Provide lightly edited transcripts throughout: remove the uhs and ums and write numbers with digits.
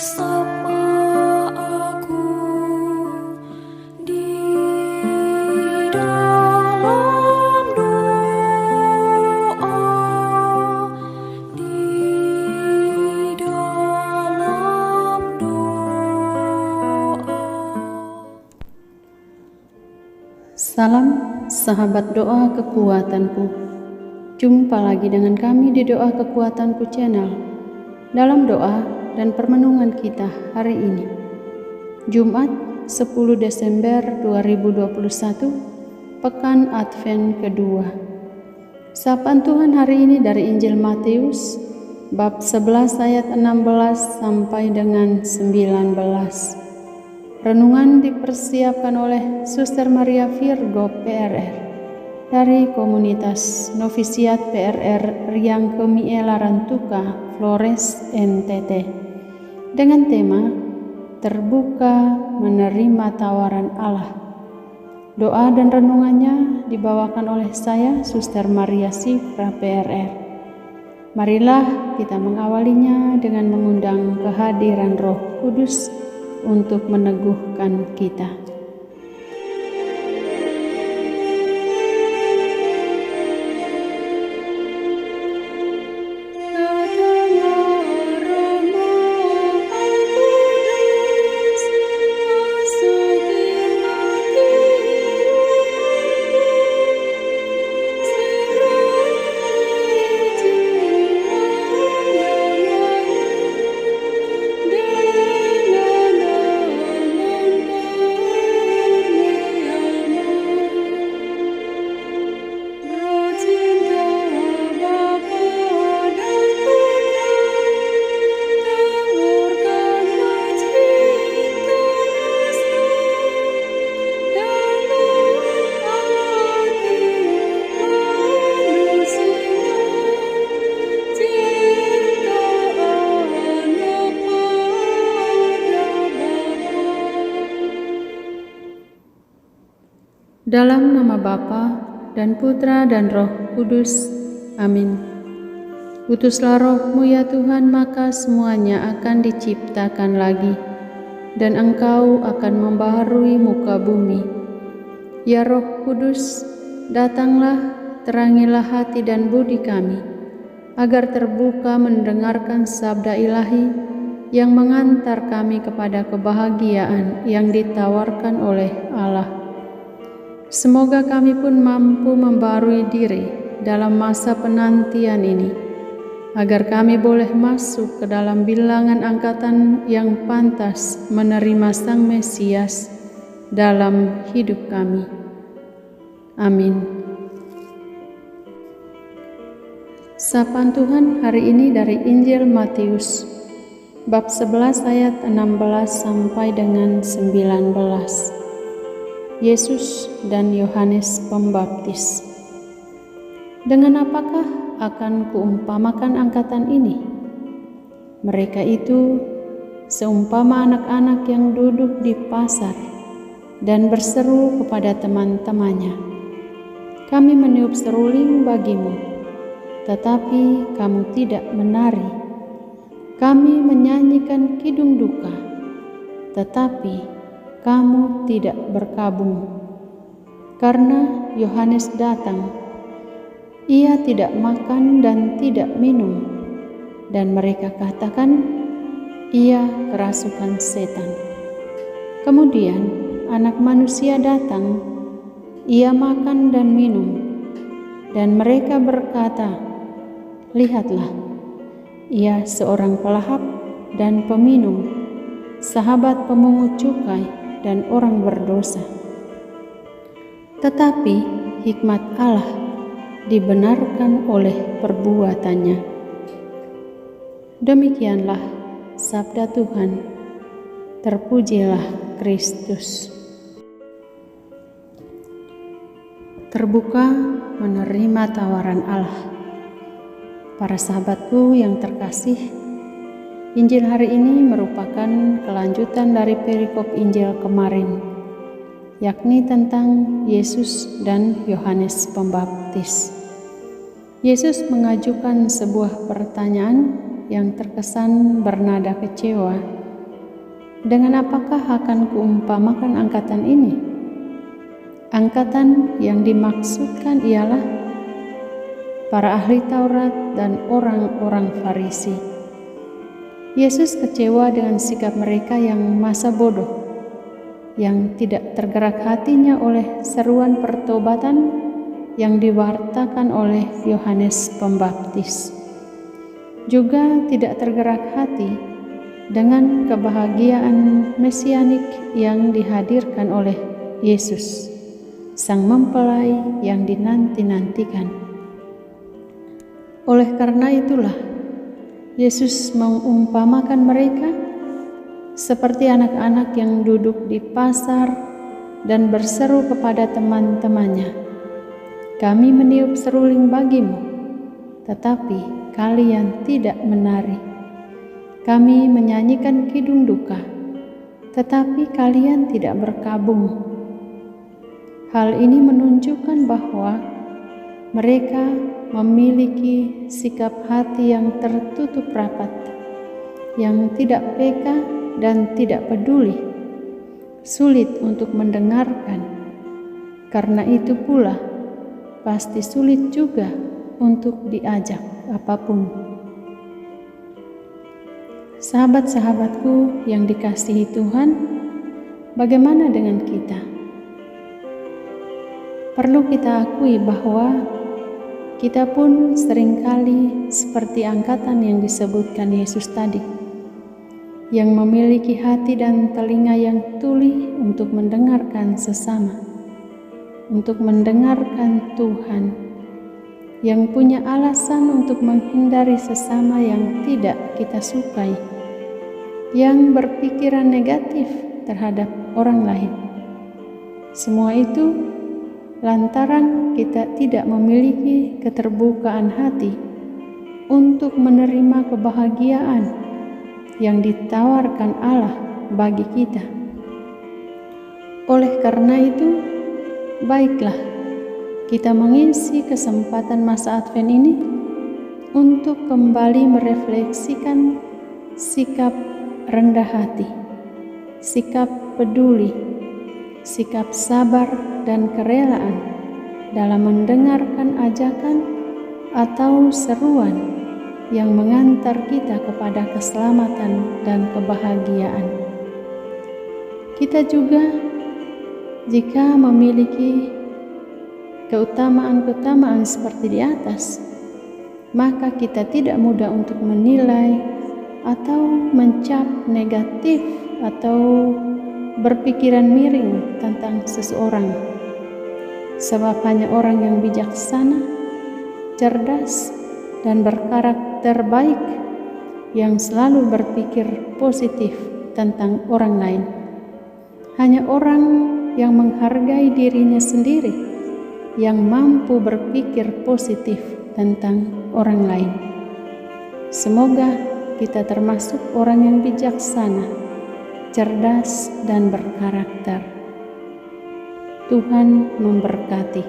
bersama aku di dalam doa, di dalam doa. Salam sahabat doa kekuatanku. Jumpa lagi dengan kami di Doa Kekuatanku Channel dalam doa dan permenungan kita hari ini, Jumat 10 Desember 2021, Pekan Advent kedua. Sapaan Tuhan hari ini dari Injil Matius bab 11 ayat 16 sampai dengan 19. Renungan dipersiapkan oleh Suster Maria Virgo PRR dari komunitas Novisiat PRR Riang Kemiela Rantuka, Flores, NTT, dengan tema Terbuka Menerima Tawaran Allah. Doa dan renungannya dibawakan oleh saya, Suster Maria Sifra PRR. Marilah kita mengawalinya dengan mengundang kehadiran Roh Kudus untuk meneguhkan kita. Dalam nama Bapa dan Putra dan Roh Kudus. Amin. Utuslah Roh-Mu ya Tuhan, maka semuanya akan diciptakan lagi, dan Engkau akan membaharui muka bumi. Ya Roh Kudus, datanglah, terangilah hati dan budi kami, agar terbuka mendengarkan sabda ilahi yang mengantar kami kepada kebahagiaan yang ditawarkan oleh Allah. Semoga kami pun mampu membarui diri dalam masa penantian ini, agar kami boleh masuk ke dalam bilangan angkatan yang pantas menerima Sang Mesias dalam hidup kami. Amin. Sapaan Tuhan hari ini dari Injil Matius bab 11 ayat 16 sampai dengan 19. Yesus dan Yohanes Pembaptis. Dengan apakah akan kuumpamakan angkatan ini? Mereka itu seumpama anak-anak yang duduk di pasar dan berseru kepada teman-temannya, "Kami meniup seruling bagimu, tetapi kamu tidak menari. Kami menyanyikan kidung duka, tetapi kamu tidak berkabung." Karena Yohanes datang, ia tidak makan dan tidak minum, dan mereka katakan, ia kerasukan setan. Kemudian Anak Manusia datang, ia makan dan minum, dan mereka berkata, "Lihatlah, ia seorang pelahap dan peminum, sahabat pemungut cukai dan orang berdosa." Tetapi hikmat Allah dibenarkan oleh perbuatannya. Demikianlah sabda Tuhan. Terpujilah Kristus. Terbuka menerima tawaran Allah. Para sahabatku yang terkasih, Injil hari ini merupakan kelanjutan dari perikop Injil kemarin, yakni tentang Yesus dan Yohanes Pembaptis. Yesus mengajukan sebuah pertanyaan yang terkesan bernada kecewa Dengan apakah akan kuumpamakan angkatan ini? Angkatan yang dimaksudkan ialah para ahli Taurat dan orang-orang Farisi. Yesus kecewa dengan sikap mereka yang masa bodoh, yang tidak tergerak hatinya oleh seruan pertobatan yang diwartakan oleh Yohanes Pembaptis. Juga tidak tergerak hati dengan kebahagiaan mesianik yang dihadirkan oleh Yesus, sang mempelai yang dinanti-nantikan. Oleh karena itulah, Yesus mengumpamakan mereka seperti anak-anak yang duduk di pasar dan berseru kepada teman-temannya, "Kami meniup seruling bagimu, tetapi kalian tidak menari. Kami menyanyikan kidung duka, tetapi kalian tidak berkabung." Hal ini menunjukkan bahwa mereka memiliki sikap hati yang tertutup rapat, yang tidak peka dan tidak peduli, sulit untuk mendengarkan. Karena itu pula, pasti sulit juga untuk diajak apapun. Sahabat-sahabatku yang dikasihi Tuhan, bagaimana dengan kita? Perlu kita akui bahwa kita pun seringkali seperti angkatan yang disebutkan Yesus tadi, yang memiliki hati dan telinga yang tuli untuk mendengarkan sesama, untuk mendengarkan Tuhan, yang punya alasan untuk menghindari sesama yang tidak kita sukai, yang berpikiran negatif terhadap orang lain. Semua itu lantaran kita tidak memiliki keterbukaan hati untuk menerima kebahagiaan yang ditawarkan Allah bagi kita. Oleh karena itu, baiklah kita mengisi kesempatan masa Advent ini untuk kembali merefleksikan sikap rendah hati, sikap peduli, sikap sabar dan kerelaan dalam mendengarkan ajakan atau seruan yang mengantar kita kepada keselamatan dan kebahagiaan. Kita juga, jika memiliki keutamaan-keutamaan seperti di atas, maka kita tidak mudah untuk menilai atau mencap negatif atau berpikiran miring tentang seseorang, sebab hanya orang yang bijaksana, cerdas, dan berkarakter baik yang selalu berpikir positif tentang orang lain. Hanya orang yang menghargai dirinya sendiri yang mampu berpikir positif tentang orang lain. Semoga kita termasuk orang yang bijaksana, cerdas, dan berkarakter. Tuhan memberkati.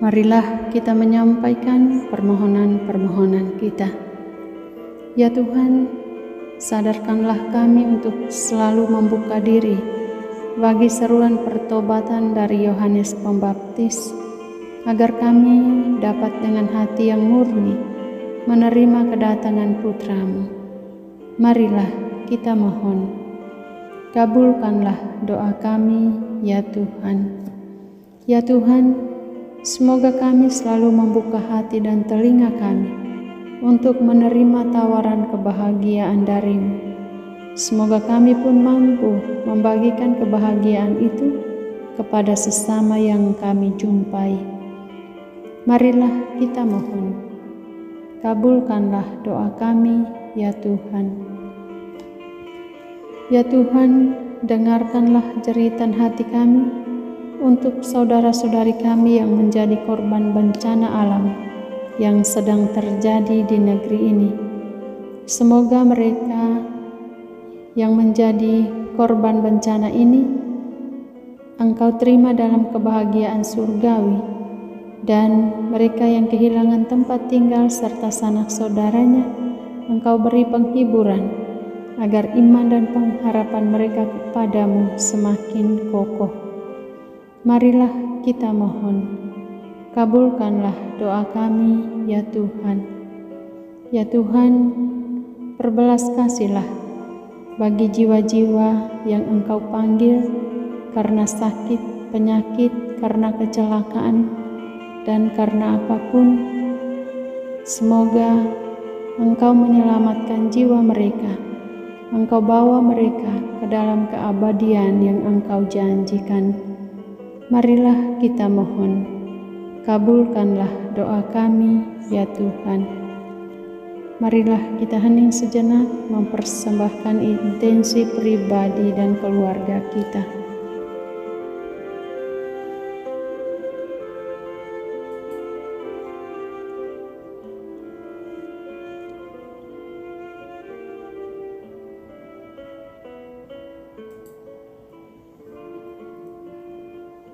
Marilah kita menyampaikan permohonan-permohonan kita. Ya Tuhan, sadarkanlah kami untuk selalu membuka diri bagi seruan pertobatan dari Yohanes Pembaptis, agar kami dapat dengan hati yang murni menerima kedatangan Putra-Mu. Marilah kita mohon, kabulkanlah doa kami, ya Tuhan. Ya Tuhan, semoga kami selalu membuka hati dan telinga kami untuk menerima tawaran kebahagiaan dari-Mu. Semoga kami pun mampu membagikan kebahagiaan itu kepada sesama yang kami jumpai. Marilah kita mohon, kabulkanlah doa kami, ya Tuhan. Ya Tuhan, dengarkanlah jeritan hati kami untuk saudara-saudari kami yang menjadi korban bencana alam yang sedang terjadi di negeri ini. Semoga mereka yang menjadi korban bencana ini Engkau terima dalam kebahagiaan surgawi, dan mereka yang kehilangan tempat tinggal serta sanak saudaranya Engkau beri penghiburan, agar iman dan pengharapan mereka kepadamu semakin kokoh. Marilah kita mohon, kabulkanlah doa kami, ya Tuhan. Ya Tuhan, berbelas kasihlah bagi jiwa-jiwa yang Engkau panggil karena sakit, penyakit, karena kecelakaan, dan karena apapun. Semoga Engkau menyelamatkan jiwa mereka. Engkau bawa mereka ke dalam keabadian yang Engkau janjikan. Marilah kita mohon, kabulkanlah doa kami, ya Tuhan. Marilah kita hening sejenak mempersembahkan intensi pribadi dan keluarga kita.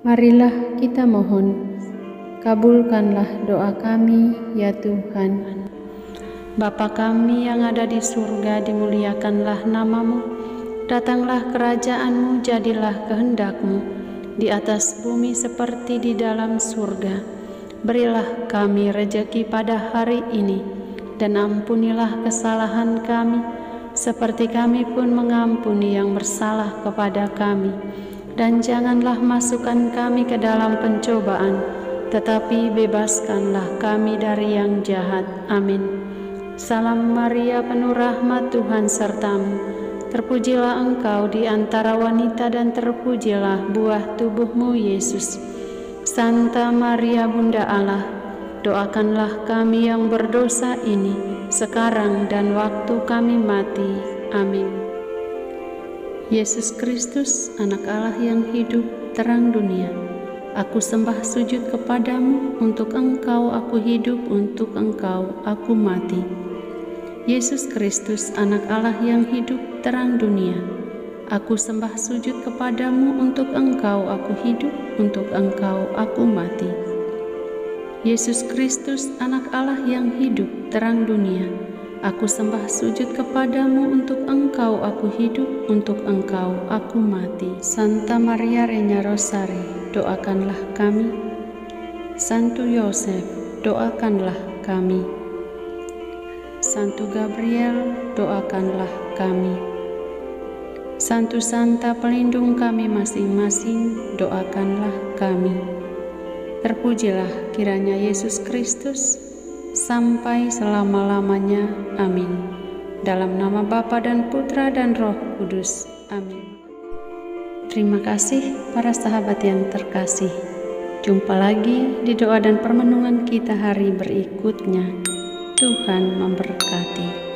Marilah kita mohon, kabulkanlah doa kami, ya Tuhan. Bapa kami yang ada di surga, dimuliakanlah namamu. Datanglah kerajaan-Mu, jadilah kehendak-Mu di atas bumi seperti di dalam surga. Berilah kami rejeki pada hari ini, dan ampunilah kesalahan kami, seperti kami pun mengampuni yang bersalah kepada kami. Dan janganlah masukkan kami ke dalam pencobaan, tetapi bebaskanlah kami dari yang jahat. Amin. Salam Maria, penuh rahmat, Tuhan sertamu. Terpujilah engkau di antara wanita, dan terpujilah buah tubuhmu, Yesus. Santa Maria, Bunda Allah, doakanlah kami yang berdosa ini, sekarang dan waktu kami mati. Amin. Yesus Kristus, Anak Allah yang hidup, terang dunia, aku sembah sujud kepadamu, untuk Engkau aku hidup, untuk Engkau aku mati. Yesus Kristus, Anak Allah yang hidup, terang dunia, aku sembah sujud kepadamu, untuk Engkau aku hidup, untuk Engkau aku mati. Yesus Kristus, Anak Allah yang hidup, terang dunia, aku sembah sujud kepadamu, untuk Engkau aku hidup, untuk Engkau aku mati. Santa Maria Reina Rosari, doakanlah kami. Santo Yosef, doakanlah kami. Santo Gabriel, doakanlah kami. Santo Santa, pelindung kami masing-masing, doakanlah kami. Terpujilah kiranya Yesus Kristus sampai selama-lamanya. Amin. Dalam nama Bapa dan Putra dan Roh Kudus. Amin. Terima kasih para sahabat yang terkasih. Jumpa lagi di doa dan permenungan kita hari berikutnya. Tuhan memberkati.